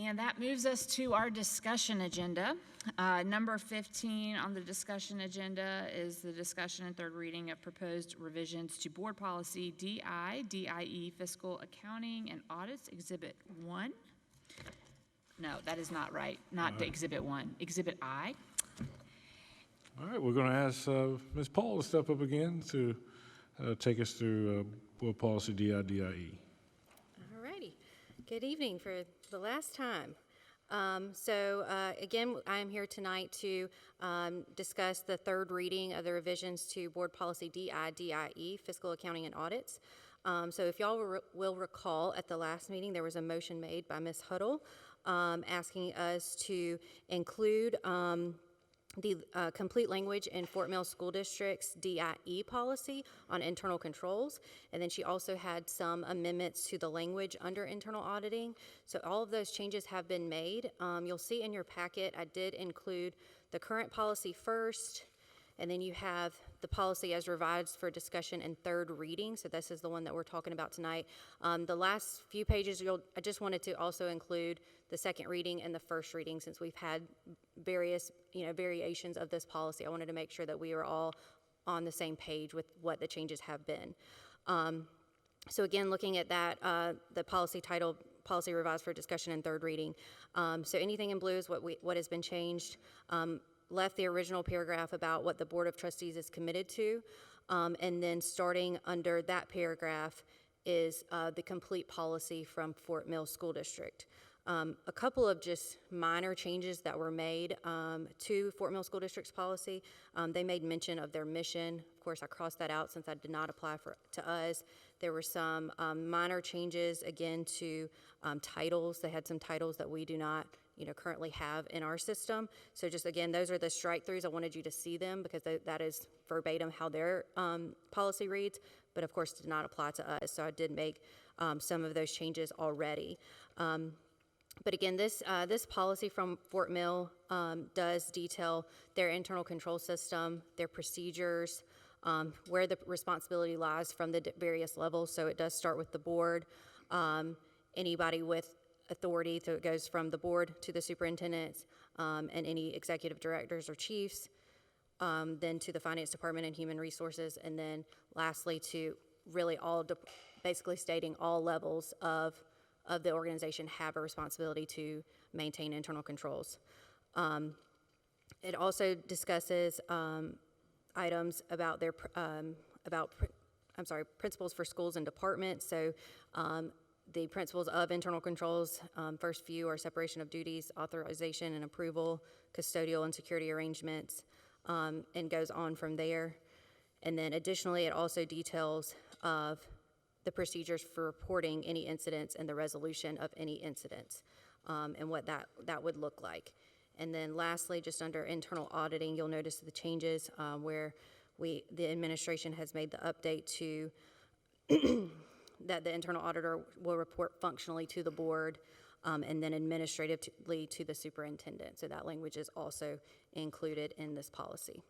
And that moves us to our discussion agenda. Number 15 on the discussion agenda is the discussion and third reading of proposed revisions to Board Policy DIE, Fiscal Accounting and Audits, Exhibit 1. No, that is not right. Not the Exhibit 1. Exhibit I. All right, we're going to ask Ms. Paul to step up again to take us through Board Policy DIE. All righty. Good evening for the last time. Again, I am here tonight to discuss the third reading of the revisions to Board Policy DIE, Fiscal Accounting and Audits. So if y'all will recall, at the last meeting, there was a motion made by Ms. Huddle asking us to include the complete language in Fort Mill School District's DIE policy on internal controls. And then she also had some amendments to the language under internal auditing. So all of those changes have been made. You'll see in your packet, I did include the current policy first, and then you have the policy as revised for discussion and third reading. So this is the one that we're talking about tonight. The last few pages, I just wanted to also include the second reading and the first reading, since we've had various, variations of this policy. I wanted to make sure that we were all on the same page with what the changes have been. So again, looking at that, the policy title, Policy Revised for Discussion and Third Reading. So anything in blue is what has been changed. Left the original paragraph about what the Board of Trustees is committed to, and then starting under that paragraph is the complete policy from Fort Mill School District. A couple of just minor changes that were made to Fort Mill School District's policy. They made mention of their mission. Of course, I crossed that out since that did not apply to us. There were some minor changes, again, to titles. They had some titles that we do not currently have in our system. So just, again, those are the strike-throughs. I wanted you to see them because that is verbatim how their policy reads, but of course did not apply to us. So I did make some of those changes already. But again, this policy from Fort Mill does detail their internal control system, their procedures, where the responsibility lies from the various levels. So it does start with the board, anybody with authority, so it goes from the board to the superintendents and any executive directors or chiefs, then to the finance department and human resources, and then lastly to really basically stating all levels of the organization have a responsibility to maintain internal controls. It also discusses items about their principles for schools and departments. So the principles of internal controls, first few are separation of duties, authorization and approval, custodial and security arrangements, and goes on from there. And then additionally, it also details of the procedures for reporting any incidents and the resolution of any incidents, and what that would look like. And then lastly, just under internal auditing, you'll notice the changes where the administration has made the update to that the internal auditor will report functionally to the board, and then administratively to the superintendent. So that language is also included in this policy.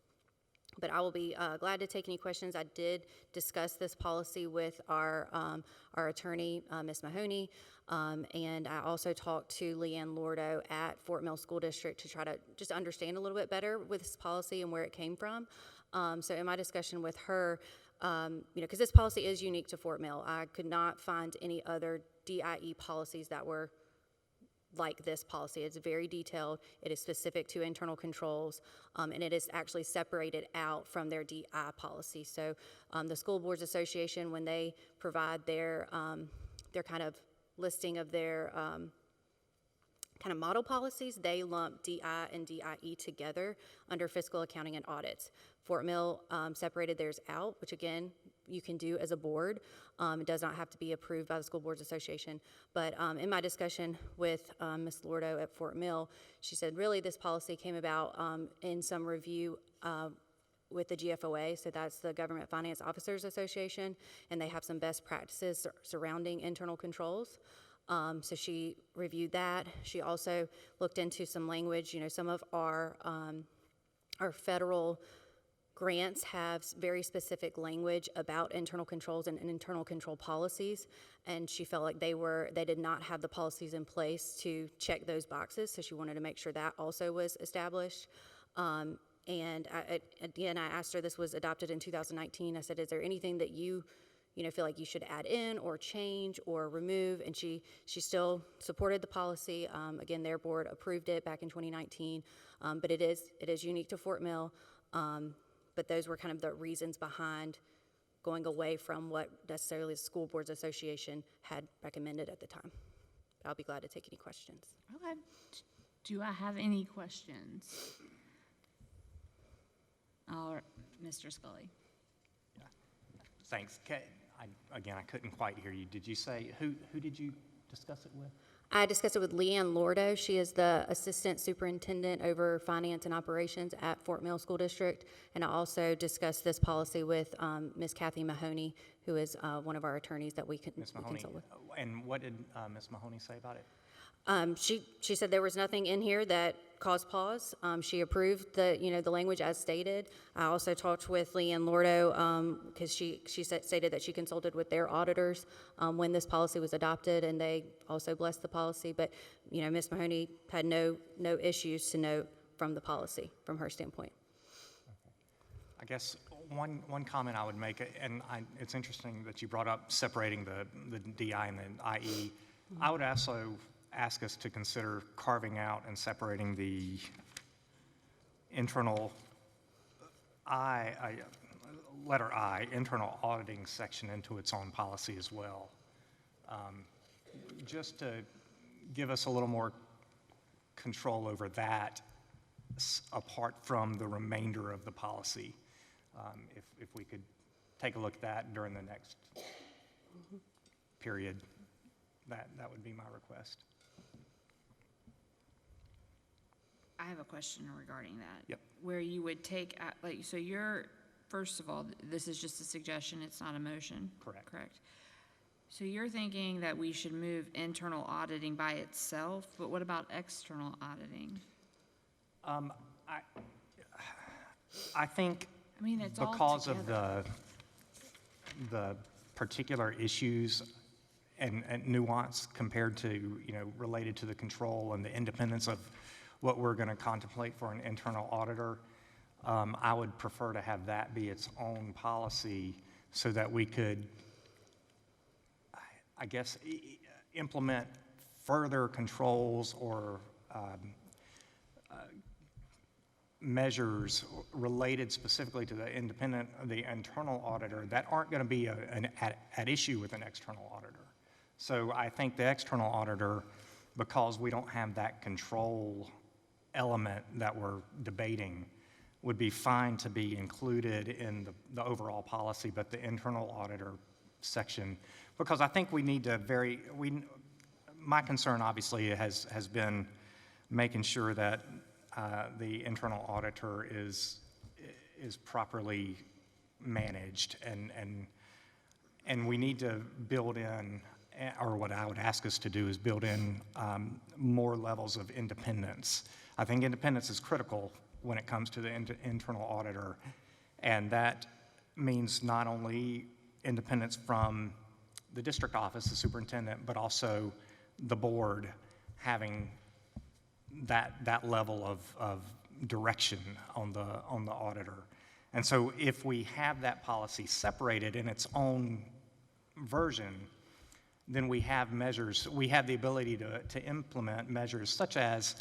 But I will be glad to take any questions. I did discuss this policy with our attorney, Ms. Mahoney, and I also talked to Leanne Lordo at Fort Mill School District to try to just understand a little bit better with this policy and where it came from. So in my discussion with her, because this policy is unique to Fort Mill, I could not find any other DIE policies that were like this policy. It's very detailed. It is specific to internal controls, and it is actually separated out from their DI policy. So the School Boards Association, when they provide their kind of listing of their kind of model policies, they lump DI and DIE together under fiscal accounting and audits. Fort Mill separated theirs out, which again, you can do as a board. It does not have to be approved by the School Boards Association. But in my discussion with Ms. Lordo at Fort Mill, she said really this policy came about in some review with the GFOA, so that's the Government Finance Officers Association, and they have some best practices surrounding internal controls. So she reviewed that. She also looked into some language. Some of our federal grants have very specific language about internal controls and internal control policies, and she felt like they did not have the policies in place to check those boxes, so she wanted to make sure that also was established. And again, I asked her, this was adopted in 2019, I said, is there anything that you feel like you should add in or change or remove? And she still supported the policy. Again, their board approved it back in 2019, but it is unique to Fort Mill. But those were kind of the reasons behind going away from what necessarily the School Boards Association had recommended at the time. But I'll be glad to take any questions. Okay. Do I have any questions? All right, Mr. Scully. Thanks. Again, I couldn't quite hear you. Did you say, who did you discuss it with? I discussed it with Leanne Lordo. She is the Assistant Superintendent over Finance and Operations at Fort Mill School District. And I also discussed this policy with Ms. Kathy Mahoney, who is one of our attorneys that we Ms. Mahoney. consult with. And what did Ms. Mahoney say about it? She said there was nothing in here that caused pause. She approved the language as stated. I also talked with Leanne Lordo because she stated that she consulted with their auditors when this policy was adopted, and they also blessed the policy. But Ms. Mahoney had no issues to note from the policy from her standpoint. I guess one comment I would make, and it's interesting that you brought up separating the DI and the IE. I would also ask us to consider carving out and separating the internal letter I, internal auditing section into its own policy as well. Just to give us a little more control over that apart from the remainder of the policy. If we could take a look at that during the next period, that would be my request. I have a question regarding that. Yep. Where you would take, so first of all, this is just a suggestion, it's not a motion? Correct. Correct. So you're thinking that we should move internal auditing by itself, but what about external auditing? I think I mean, it's all because of together. the particular issues and nuance compared to, related to the control and the independence of what we're going to contemplate for an internal auditor, I would prefer to have that be its own policy so that we could, I guess, implement further controls or measures related specifically to the internal auditor that aren't going to be at issue with an external auditor. So I think the external auditor, because we don't have that control element that we're debating, would be fine to be included in the overall policy, but the internal auditor section, because I think we need to my concern obviously has been making sure that the internal auditor is properly managed, and we need to build in, or what I would ask us to do is build in more levels of independence. I think independence is critical when it comes to the internal auditor, and that means not only independence from the district office, the superintendent, but also the board having that level of direction on the auditor. And so if we have that policy separated in its own version, then we have measures, we have the ability to implement measures such as,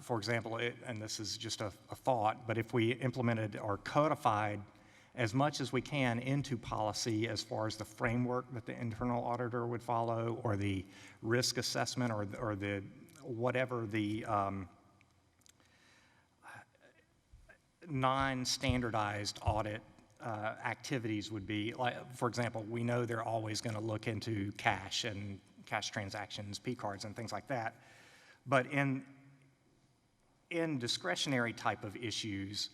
for example, and this is just a thought, but if we implemented or codified as much as we can into policy as far as the framework that the internal auditor would follow, or the risk assessment, or the whatever the non-standardized audit activities would be. Like, for example, we know they're always going to look into cash and cash transactions, P cards, and things like that. But in discretionary type of issues,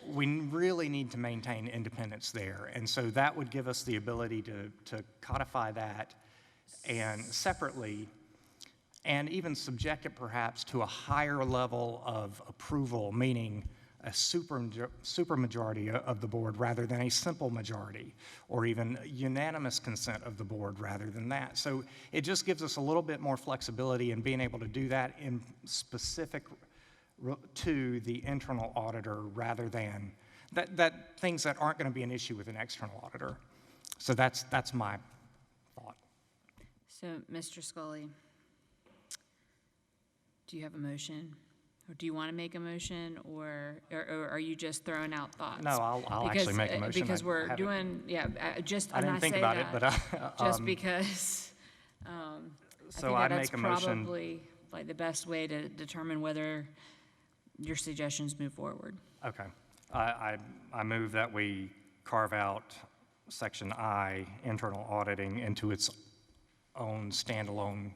we really need to maintain independence there. And so that would give us the ability to codify that and separately, and even subject it perhaps to a higher level of approval, meaning a supermajority of the board rather than a simple majority, or even unanimous consent of the board rather than that. So it just gives us a little bit more flexibility in being able to do that in specific to the internal auditor rather than that things that aren't going to be an issue with an external auditor. So that's my thought. So, Mr. Scully, do you have a motion? Or do you want to make a motion, or are you just throwing out thoughts? No, I'll actually make a motion. Because I we're haven't- doing, I didn't think about it, but just because, so I I think make that's a motion. probably like the best way to determine whether your suggestions move forward. Okay. I move that we carve out Section I, internal auditing, into its own standalone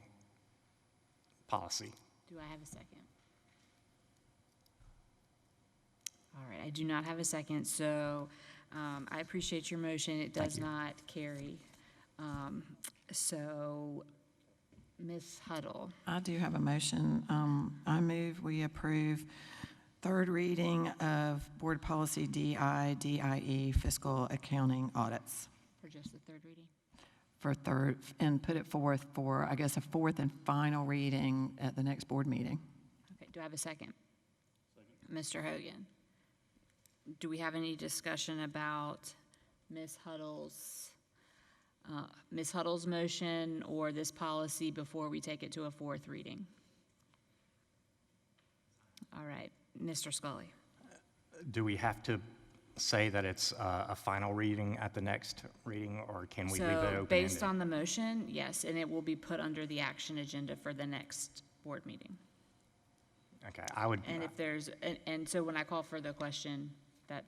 policy. Do I have a second? All right, I do not have a second, so I appreciate your motion. It does you. not carry. So, Ms. Huddle, I do have a motion. I move we approve third reading of Board Policy DI/DIE fiscal accounting audits for just the third reading? for third, and put it forth for, I guess, a fourth and final reading at the next board meeting. Okay, do I have a second? Mr. Hogan, do we have any discussion about Ms. Huddle's motion or this policy before we take it to a fourth reading? All right, Mr. Scully. Do we have to say that it's a final reading at the next reading, or can we leave it open-ended? So, based on the motion, yes, and it will be put under the action agenda for the next board meeting. Okay, I would, And if there's, and so when I call for the question,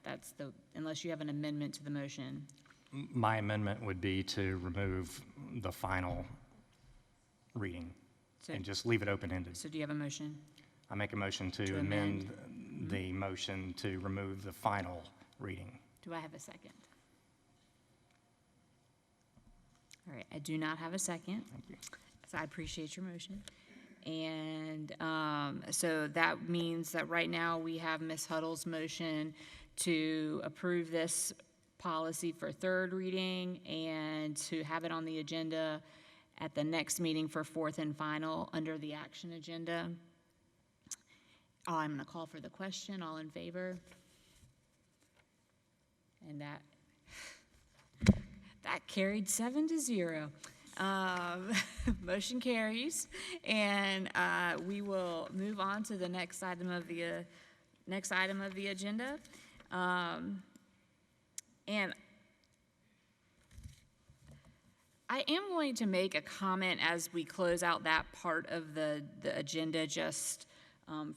that's the, unless you have an amendment to the motion. my amendment would be to remove the final reading So, and just leave it open-ended. so do you have a motion? I make a motion To to amend. amend the motion to remove the final reading. Do I have a second? All right, I do not have a second. Thank you. So I appreciate your motion. And so that means that right now we have Ms. Huddle's motion to approve this policy for third reading and to have it on the agenda at the next meeting for fourth and final under the action agenda. I'm going to call for the question. All in favor? And that carried 7-0. Motion carries, and we will move on to the next item of the agenda. And I am going to make a comment as we close out that part of the agenda, just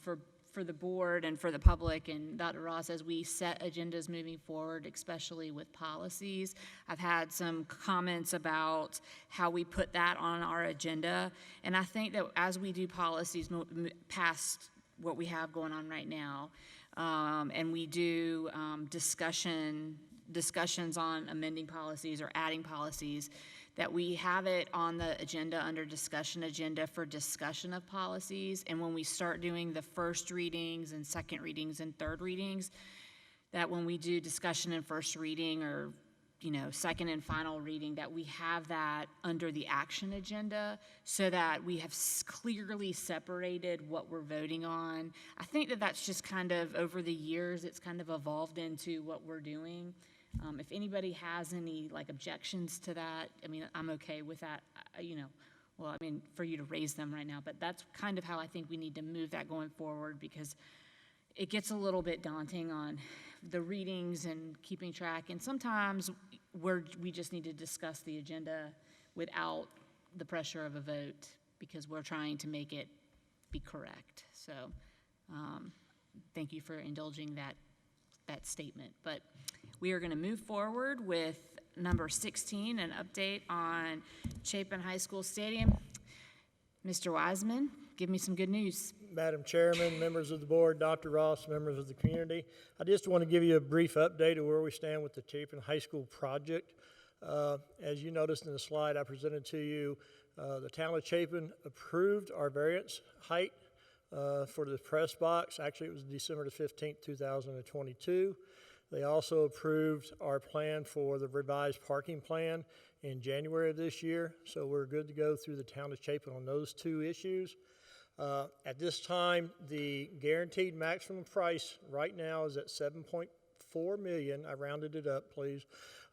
for the board and for the public and Dr. Ross, as we set agendas moving forward, especially with policies. I've had some comments about how we put that on our agenda, and I think that as we do policies past what we have going on right now, and we do discussions on amending policies or adding policies, that we have it on the agenda under discussion agenda for discussion of policies. And when we start doing the first readings and second readings and third readings, that when we do discussion and first reading or, second and final reading, that we have that under the action agenda so that we have clearly separated what we're voting on. I think that that's just kind of over the years, it's kind of evolved into what we're doing. If anybody has any objections to that, I'm okay with that, for you to raise them right now, but that's kind of how I think we need to move that going forward, because it gets a little bit daunting on the readings and keeping track, and sometimes we just need to discuss the agenda without the pressure of a vote because we're trying to make it be correct. So thank you for indulging that statement. But we are going to move forward with number 16, an update on Chapin High School Stadium. Mr. Wiseman, give me some good news. Madam Chairman, members of the board, Dr. Ross, members of the community, I just want to give you a brief update of where we stand with the Chapin High School project. As you noticed in the slide I presented to you, the town of Chapin approved our variance height for the press box. Actually, it was December the 15th, 2022. They also approved our plan for the revised parking plan in January of this year, so we're good to go through the town of Chapin on those two issues. At this time, the guaranteed maximum price right now is at $7.4 million. I rounded it up, please.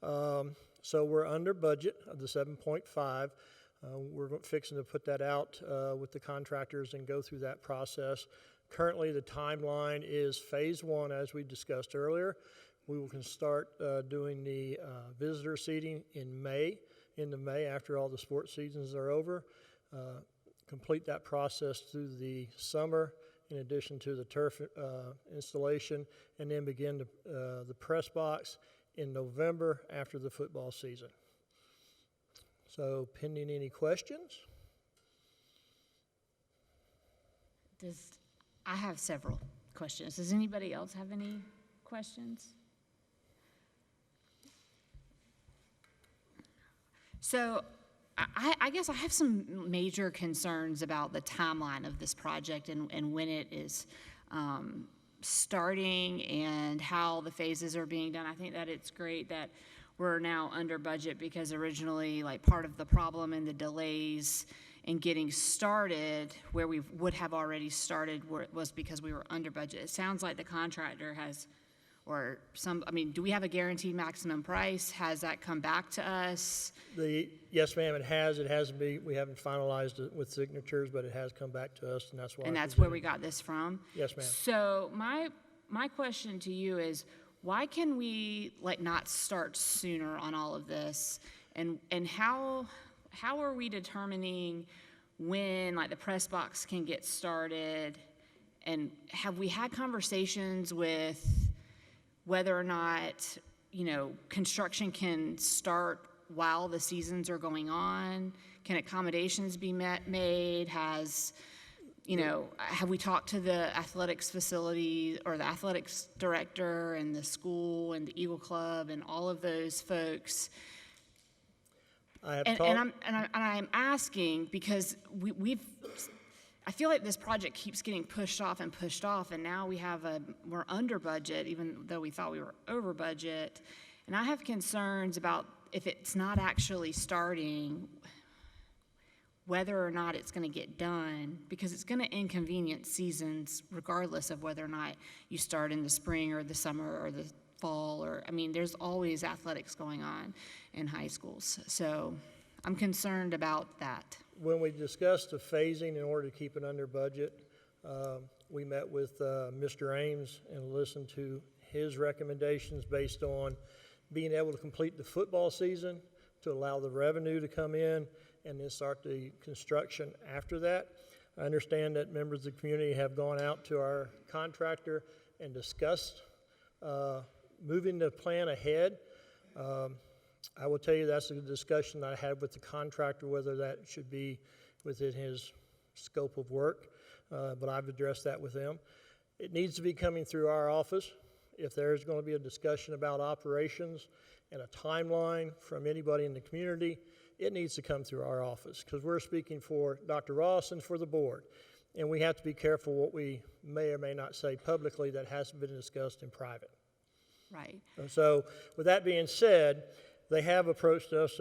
So we're under budget of the 7.5. We're fixing to put that out with the contractors and go through that process. Currently, the timeline is phase one, as we discussed earlier. We can start doing the visitor seating in May, into May after all the sports seasons are over. Complete that process through the summer in addition to the turf installation, and then begin the press box in November after the football season. So pending any questions? I have several questions. Does anybody else have any questions? So I guess I have some major concerns about the timeline of this project and when it is starting and how the phases are being done. I think that it's great that we're now under budget because originally, like, part of the problem and the delays in getting started where we would have already started was because we were under budget. It sounds like the contractor has, or some, I mean, do we have a guaranteed maximum price? Has that come back to us? Yes, ma'am, it has. It hasn't been, we haven't finalized it with signatures, but it has come back to us, and that's why. And that's where we got this from? Yes, ma'am. So my question to you is, why can we, like, not start sooner on all of this? And how are we determining when, like, the press box can get started? And have we had conversations with whether or not, you know, construction can start while the seasons are going on? Can accommodations be made? You know, have we talked to the athletics facility or the athletics director and the school and the Eagle Club and all of those folks? I'm asking because I feel like this project keeps getting pushed off, and now we're under budget, even though we thought we were over budget. And I have concerns about if it's not actually starting, whether or not it's going to get done, because it's going to inconvenience seasons regardless of whether or not you start in the spring or the summer or the fall, or, I mean, there's always athletics going on in high schools. So I'm concerned about that. When we discussed the phasing in order to keep it under budget, we met with Mr. Ames and listened to his recommendations based on being able to complete the football season to allow the revenue to come in and then start the construction after that. I understand that members of the community have gone out to our contractor and discussed moving the plan ahead. I will tell you that's a discussion that I had with the contractor, whether that should be within his scope of work, but I've addressed that with him. It needs to be coming through our office. If there's going to be a discussion about operations and a timeline from anybody in the community, it needs to come through our office because we're speaking for Dr. Ross and for the board. And we have to be careful what we may or may not say publicly that hasn't been discussed in private. Right. And so with that being said, they have approached us.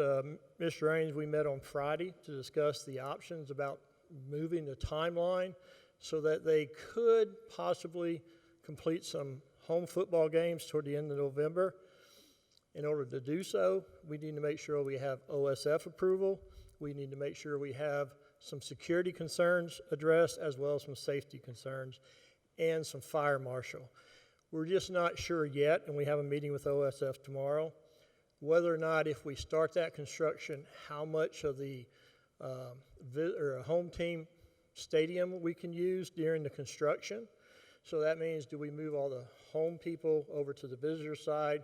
Mr. Ames, we met on Friday to discuss the options about moving the timeline so that they could possibly complete some home football games toward the end of November. In order to do so, we need to make sure we have OSF approval. We need to make sure we have some security concerns addressed as well as some safety concerns and some fire marshal. We're just not sure yet, and we have a meeting with OSF tomorrow, whether or not if we start that construction, how much of the home team stadium we can use during the construction. So that means, do we move all the home people over to the visitor side?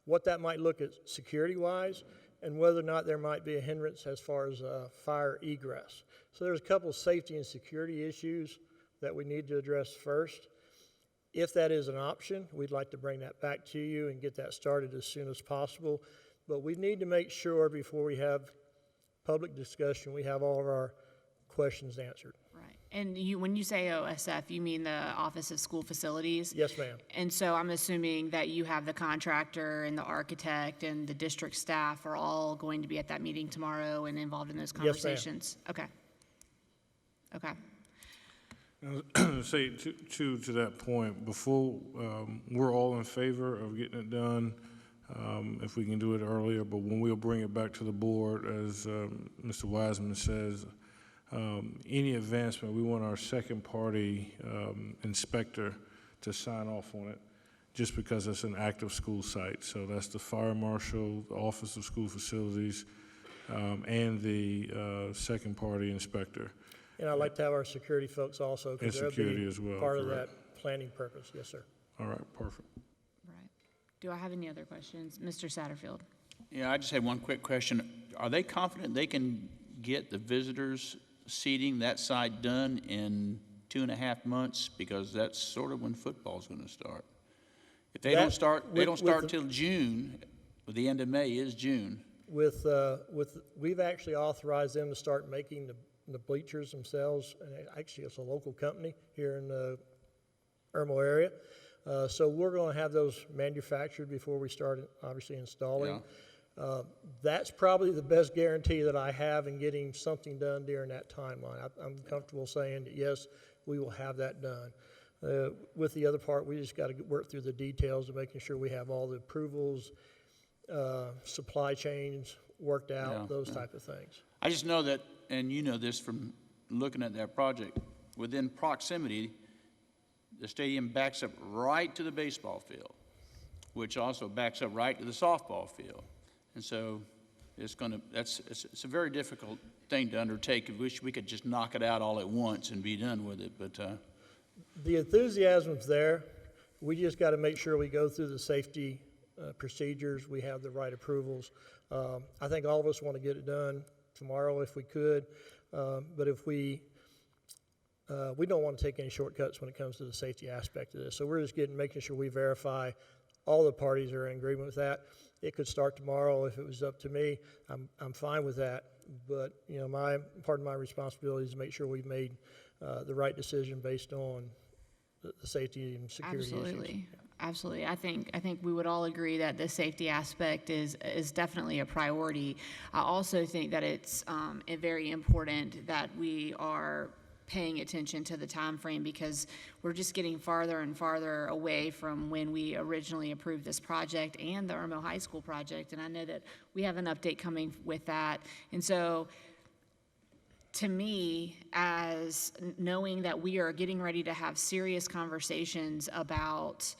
What that might look at security-wise, and whether or not there might be a hindrance as far as fire egress. So there's a couple of safety and security issues that we need to address first. If that is an option, we'd like to bring that back to you and get that started as soon as possible. But we need to make sure before we have public discussion, we have all of our questions answered. Right. And when you say OSF, you mean the Office of School Facilities? Yes, ma'am. And so I'm assuming that you have the contractor and the architect and the district staff are all going to be at that meeting tomorrow and involved in those Yes, ma'am. conversations? Okay. Okay. Say to that point, before, we're all in favor of getting it done, if we can do it earlier, but when we'll bring it back to the board, as Mr. Wiseman says, any advancement, we want our second-party inspector to sign off on it, just because it's an active school site. So that's the fire marshal, the Office of School Facilities, and the second-party inspector. And I'd like to have our security folks also, And because they'll security be as well, part of correct. that planning purpose. Yes, sir. All right, perfect. Right. Do I have any other questions? Mr. Satterfield? Yeah, I just had one quick question. Are they confident they can get the visitors seating that side done in 2.5 months? Because that's sort of when football's going to start. If they don't That- start, they with- don't with start the- till June. The end of May is June. We've actually authorized them to start making the bleachers themselves, and actually it's a local company here in the Irmo area. So we're going to have those manufactured before we start, obviously, installing. That's probably the best guarantee that I have in getting something done during that timeline. I'm comfortable saying that, yes, we will have that done. With the other part, we just got to work through the details of making sure we have all the approvals, supply chains worked out, Yeah, those yeah. type of things. I just know that, and you know this from looking at that project, within proximity, the stadium backs up right to the baseball field, which also backs up right to the softball field. And so it's a very difficult thing to undertake. I wish we could just knock it out all at once and be done with it, but The enthusiasm's there. We just got to make sure we go through the safety procedures, we have the right approvals. I think all of us want to get it done tomorrow if we could, but if we don't want to take any shortcuts when it comes to the safety aspect of this. So we're just making sure we verify all the parties are in agreement with that. It could start tomorrow if it was up to me. I'm fine with that, but you know, part of my responsibility is to make sure we've made the right decision based on the safety and security issues. Absolutely. Absolutely. I think we would all agree that the safety aspect is definitely a priority. I also think that it's very important that we are paying attention to the time frame, because we're just getting farther and farther away from when we originally approved this project and the Irmo High School project. And I know that we have an update coming with that. And so to me, as knowing that we are getting ready to have serious conversations about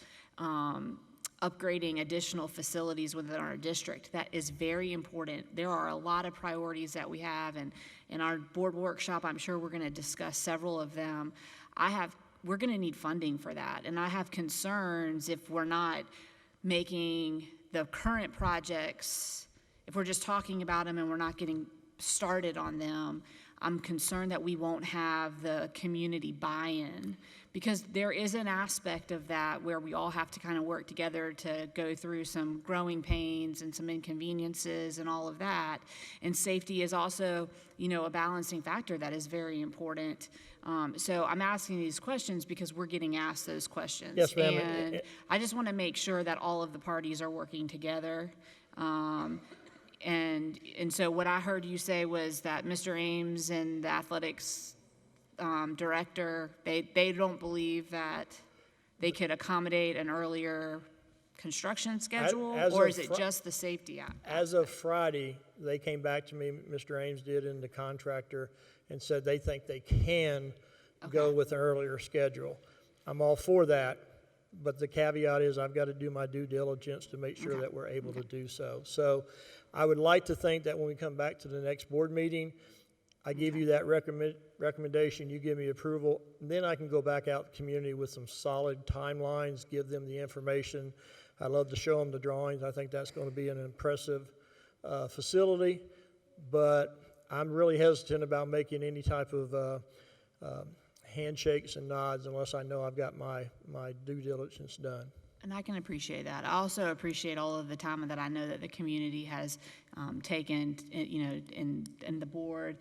upgrading additional facilities within our district, that is very important. There are a lot of priorities that we have, and in our board workshop, I'm sure we're going to discuss several of them. We're going to need funding for that, and I have concerns if we're not making the current projects, if we're just talking about them and we're not getting started on them. I'm concerned that we won't have the community buy-in, because there is an aspect of that where we all have to kind of work together to go through some growing pains and some inconveniences and all of that. And safety is also, a balancing factor that is very important. So I'm asking these questions because we're getting asked those questions. Yes, ma'am. And I just want to make sure that all of the parties are working together. And so what I heard you say was that Mr. Ames and the athletics director, they don't believe that they could accommodate an earlier construction schedule, as or of is it Fri- just the safety aspect? As of Friday, they came back to me, Mr. Ames did, and the contractor, and said they think they can go with an earlier schedule. I'm all for that, but the caveat is I've got to do my due diligence to make sure that we're able to do so. So I would like to think that when we come back to the next board meeting, I give you that recommendation, you give me approval, and then I can go back out to the community with some solid timelines, give them the information. I'd love to show them the drawings. I think that's going to be an impressive facility, but I'm really hesitant about making any type of handshakes and nods unless I know I've got my due diligence done. And I can appreciate that. I also appreciate all of the time that I know that the community has taken, in the board.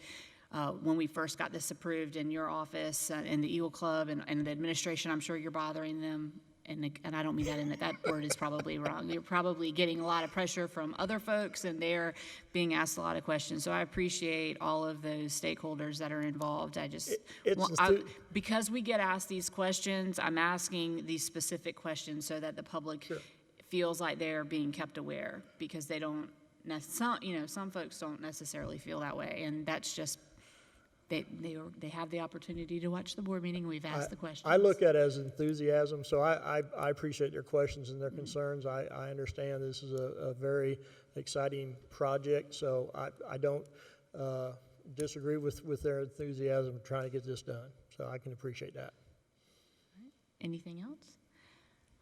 when we first got this approved in your office, in the Eagle Club, and the administration, I'm sure you're bothering them. And I don't mean that in that word is probably wrong. You're probably getting a lot of pressure from other folks, and they're being asked a lot of questions. So I appreciate all of those stakeholders that are involved. I just, because we get asked these questions, I'm asking these specific questions so that the public feels like they're being kept aware, because they don't, some folks don't necessarily feel that way, and that's just, they have the opportunity to watch the board meeting. We've asked the questions. I look at it as enthusiasm, so I appreciate their questions and their concerns. I understand this is a very exciting project, so I don't disagree with their enthusiasm trying to get this done. So I can appreciate that. Anything else?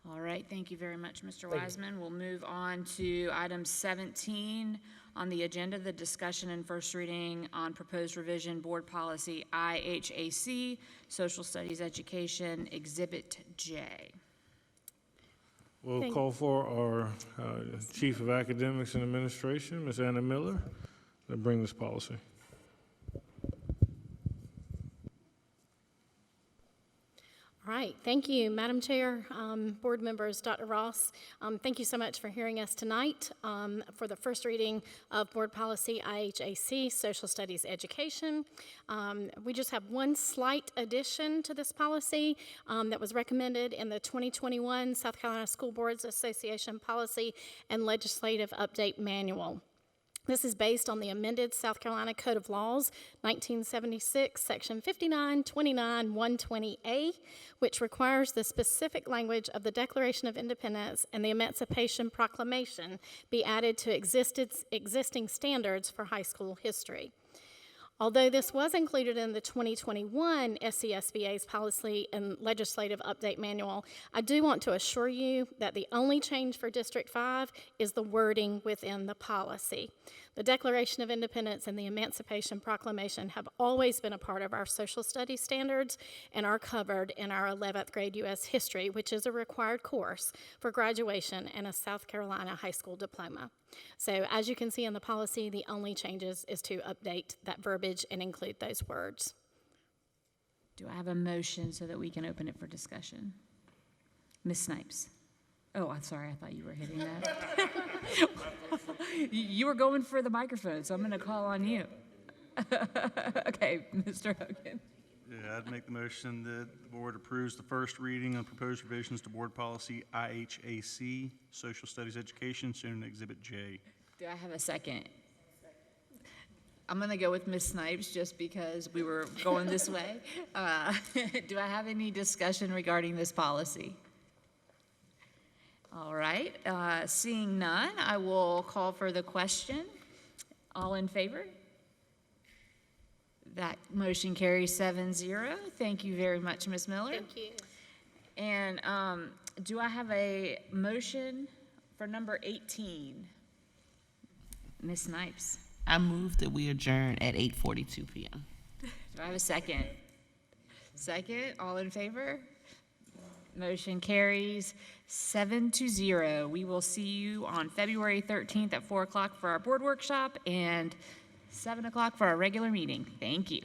All right, thank you very much, Mr. Wiseman. We'll move on to item 17 on the agenda, the discussion and first reading on proposed revision board policy IHAC, Social Studies Education, Exhibit J. We'll call for our Chief of Academics and Administration, Ms. Anna Miller, to bring this policy. All right, thank you, Madam Chair, board members, Dr. Ross. Thank you so much for hearing us tonight for the first reading of Board Policy IHAC, Social Studies Education. We just have one slight addition to this policy that was recommended in the 2021 South Carolina School Boards Association Policy and Legislative Update Manual. This is based on the amended South Carolina Code of Laws, 1976, Section 5929-120A, which requires the specific language of the Declaration of Independence and the Emancipation Proclamation be added to existing standards for high school history. Although this was included in the 2021 SCSBA's Policy and Legislative Update Manual, I do want to assure you that the only change for District 5 is the wording within the policy. The Declaration of Independence and the Emancipation Proclamation have always been a part of our social studies standards and are covered in our 11th grade U.S. history, which is a required course for graduation and a South Carolina high school diploma. So as you can see in the policy, the only changes is to update that verbiage and include those words. Do I have a motion so that we can open it for discussion? Ms. Snipes. Oh, I'm sorry, I thought you were hitting that. You were going for the microphone, so I'm going to call on you. Okay, Mr. Hogan. Yeah, I'd make the motion that the board approves the first reading on proposed revisions to board policy IHAC, Social Studies Education, shown in Exhibit J. Do I have a second? I'm going to go with Ms. Snipes just because we were going this way. Do I have any discussion regarding this policy? All right, seeing none, I will call for the question. All in favor? That motion carries 7-0. Thank you very much, Ms. Miller. Thank you. And do I have a motion for number 18? Ms. Snipes. I move that we adjourn at 8:42 p.m. Do I have a second? Second, all in favor? Motion carries 7-0. We will see you on February 13th at 4 o'clock for our board workshop and 7 o'clock for our regular meeting. Thank you.